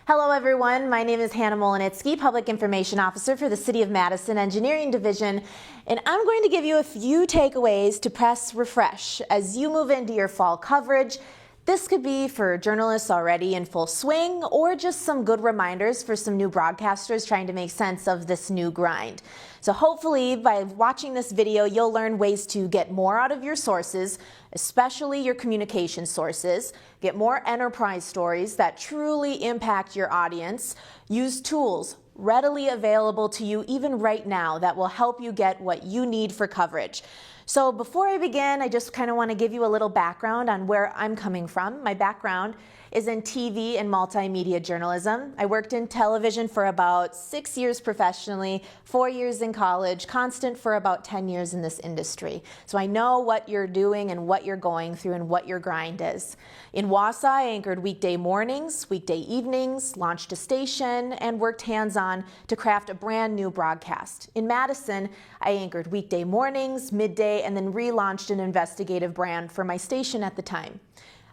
Hello everyone, my name is Hannah Mohelnitzky, Public Information Officer for the City of Madison Engineering Division, and I'm going to give you a few takeaways to press refresh as you move into your fall coverage. This could be for journalists already in full swing, or just some good reminders for some new broadcasters trying to make sense of this new grind. So hopefully by watching this video, you'll learn ways to get more out of your sources, especially your communication sources, get more enterprise stories that truly impact your audience, use tools readily available to you even right now that will help you get what you need for coverage. So before I begin, I just kind of want to give you a little background on where I'm coming from. My background is in TV and multimedia journalism. I worked in television for about 6 years professionally, 4 years in college, constant for about 10 years in this industry. So I know what you're doing and what you're going through and what your grind is. In Wausau, I anchored weekday mornings, weekday evenings, launched a station, and worked hands-on to craft a brand new broadcast. In Madison, I anchored weekday mornings, midday, and then relaunched an investigative brand for my station at the time.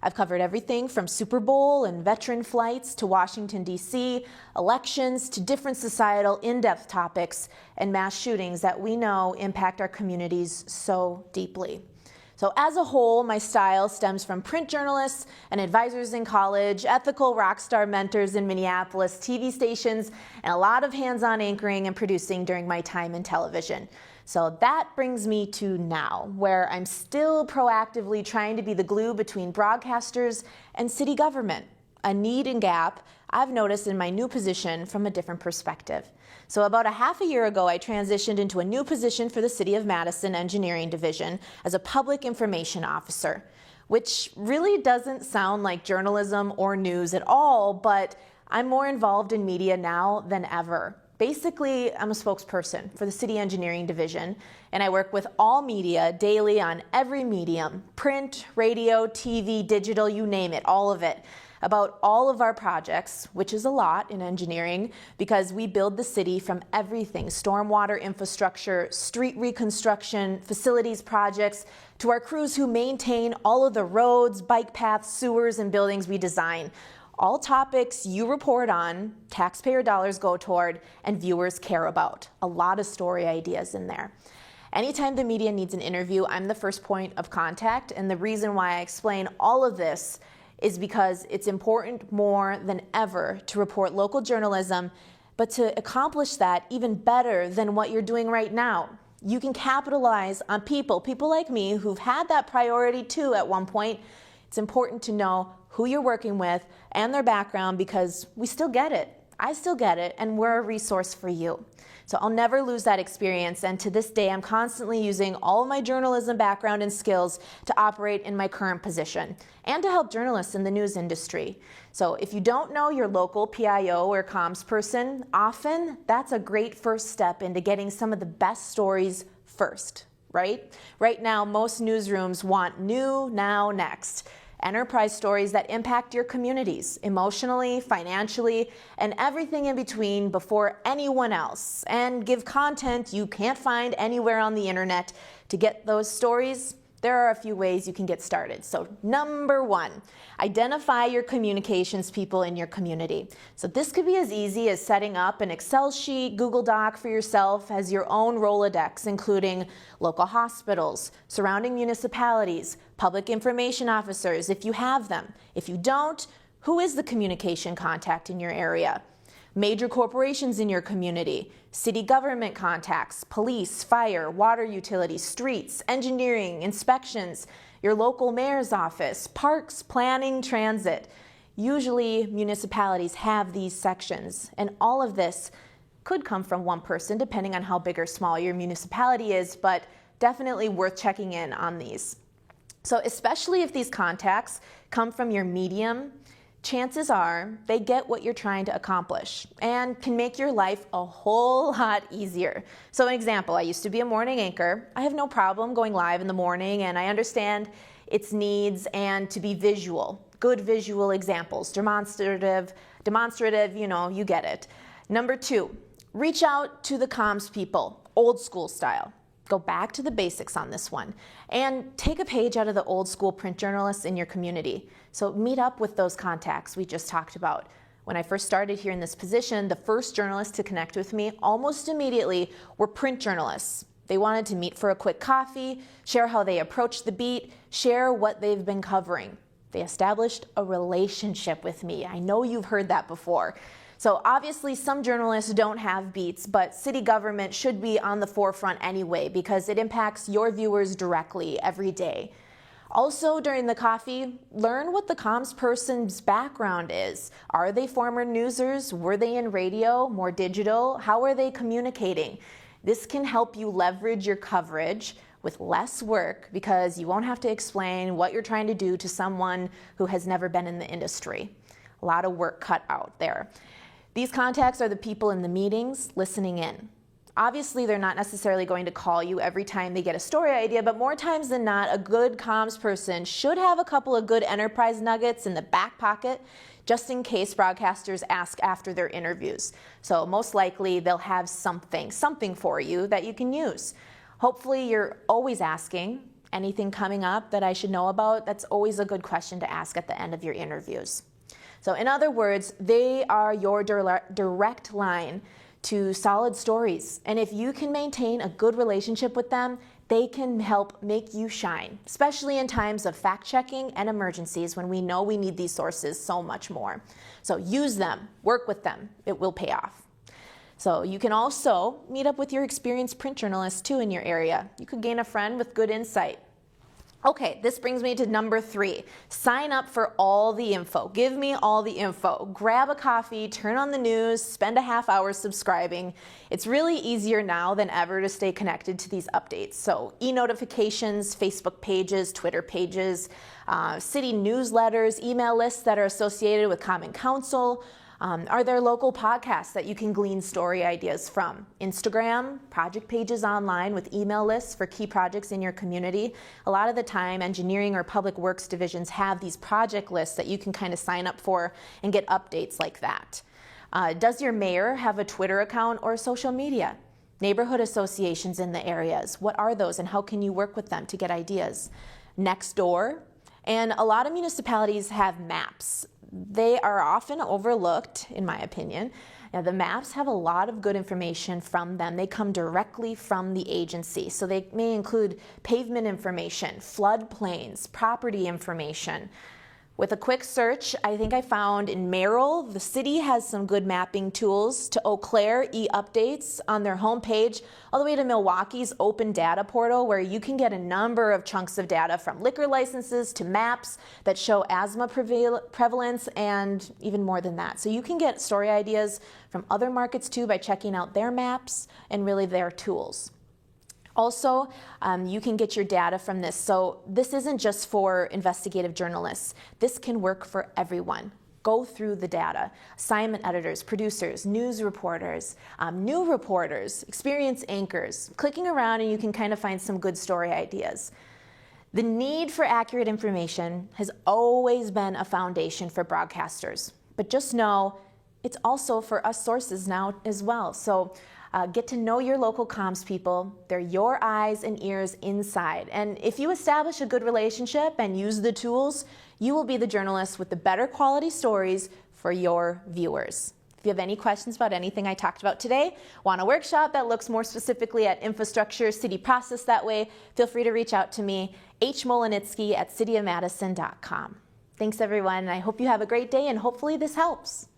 I've covered everything from Super Bowl and veteran flights to Washington, D.C., elections to different societal in-depth topics and mass shootings that we know impact our communities so deeply. So as a whole, my style stems from print journalists and advisors in college, ethical rock star mentors in Minneapolis, TV stations, and a lot of hands-on anchoring and producing during my time in television. So that brings me to now, where I'm still proactively trying to be the glue between broadcasters and city government, a need and gap I've noticed in my new position from a different perspective. So about a half a year ago, I transitioned into a new position for the City of Madison Engineering Division as a Public Information Officer, which really doesn't sound like journalism or news at all, but I'm more involved in media now than ever. Basically, I'm a spokesperson for the City Engineering Division, and I work with all media daily on every medium, print, radio, TV, digital, you name it, all of it, about all of our projects, which is a lot in engineering because we build the city from everything, stormwater infrastructure, street reconstruction, facilities projects, to our crews who maintain all of the roads, bike paths, sewers, and buildings we design. All topics you report on, taxpayer dollars go toward, and viewers care about. A lot of story ideas in there. Anytime the media needs an interview, I'm the first point of contact, and the reason why I explain all of this is because it's important more than ever to report local journalism, but to accomplish that even better than what you're doing right now. You can capitalize on people like me who've had that priority too at one point. It's important to know who you're working with and their background because we still get it. I still get it, and we're a resource for you. So I'll never lose that experience, and to this day I'm constantly using all of my journalism background and skills to operate in my current position and to help journalists in the news industry. So if you don't know your local PIO or comms person, often that's a great first step into getting some of the best stories first, right? Right now, most newsrooms want new, now, next. Enterprise stories that impact your communities emotionally, financially, and everything in between before anyone else, and give content you can't find anywhere on the internet. To get those stories, there are a few ways you can get started. So number one, identify your communications people in your community. So this could be as easy as setting up an Excel sheet, Google Doc for yourself as your own Rolodex, including local hospitals, surrounding municipalities, public information officers if you have them. If you don't, who is the communication contact in your area? Major corporations in your community, city government contacts, police, fire, water utilities, streets, engineering, inspections, your local mayor's office, parks, planning, transit. Usually municipalities have these sections, and all of this could come from one person depending on how big or small your municipality is, but definitely worth checking in on these. So especially if these contacts come from your medium, chances are they get what you're trying to accomplish and can make your life a whole lot easier. So an example, I used to be a morning anchor. I have no problem going live in the morning, and I understand its needs and to be visual. Good visual examples, demonstrative, you know, you get it. Number two, reach out to the comms people, old school style. Go back to the basics on this one and take a page out of the old school print journalists in your community. So meet up with those contacts we just talked about. When I first started here in this position, the first journalists to connect with me almost immediately were print journalists. They wanted to meet for a quick coffee, share how they approached the beat, share what they've been covering. They established a relationship with me. I know you've heard that before. So obviously some journalists don't have beats, but city government should be on the forefront anyway because it impacts your viewers directly every day. Also, during the coffee, learn what the comms person's background is. Are they former newsers? Were they in radio, more digital? How are they communicating? This can help you leverage your coverage with less work because you won't have to explain what you're trying to do to someone who has never been in the industry. A lot of work cut out there. These contacts are the people in the meetings listening in. Obviously, they're not necessarily going to call you every time they get a story idea, but more times than not, a good comms person should have a couple of good enterprise nuggets in the back pocket just in case broadcasters ask after their interviews. So most likely, they'll have something for you that you can use. Hopefully, you're always asking, anything coming up that I should know about? That's always a good question to ask at the end of your interviews. So in other words, they are your direct line to solid stories. And if you can maintain a good relationship with them, they can help make you shine, especially in times of fact-checking and emergencies when we know we need these sources so much more. So use them, work with them, it will pay off. So you can also meet up with your experienced print journalists too in your area. You could gain a friend with good insight. Okay, this brings me to number 3. Sign up for all the info. Give me all the info. Grab a coffee, turn on the news, spend a half hour subscribing. It's really easier now than ever to stay connected to these updates. So e-notifications, Facebook pages, Twitter pages, city newsletters, email lists that are associated with Common Council. Are there local podcasts that you can glean story ideas from? Instagram, project pages online with email lists for key projects in your community. A lot of the time, engineering or public works divisions have these project lists that you can kind of sign up for and get updates like that. Does your mayor have a Twitter account or social media? Neighborhood associations in the areas, what are those and how can you work with them to get ideas? Nextdoor, and a lot of municipalities have maps. They are often overlooked, in my opinion. Now, the maps have a lot of good information from them. They come directly from the agency. So they may include pavement information, floodplains, property information. With a quick search, I think I found in Merrill, the city has some good mapping tools, to Eau Claire, e-updates on their homepage, all the way to Milwaukee's open data portal, where you can get a number of chunks of data from liquor licenses to maps that show asthma prevalence and even more than that. So you can get story ideas from other markets too by checking out their maps and really their tools. Also, you can get your data from this. So this isn't just for investigative journalists. This can work for everyone. Go through the data. Assignment editors, producers, news reporters, new reporters, experienced anchors. Clicking around and you can kind of find some good story ideas. The need for accurate information has always been a foundation for broadcasters. But just know, it's also for us sources now as well. So get to know your local comms people. They're your eyes and ears inside. And if you establish a good relationship and use the tools, you will be the journalist with the better quality stories for your viewers. If you have any questions about anything I talked about today, want a workshop that looks more specifically at infrastructure, city process that way, feel free to reach out to me, hmohelnitzky@cityofmadison.com. Thanks everyone, and I hope you have a great day and hopefully this helps.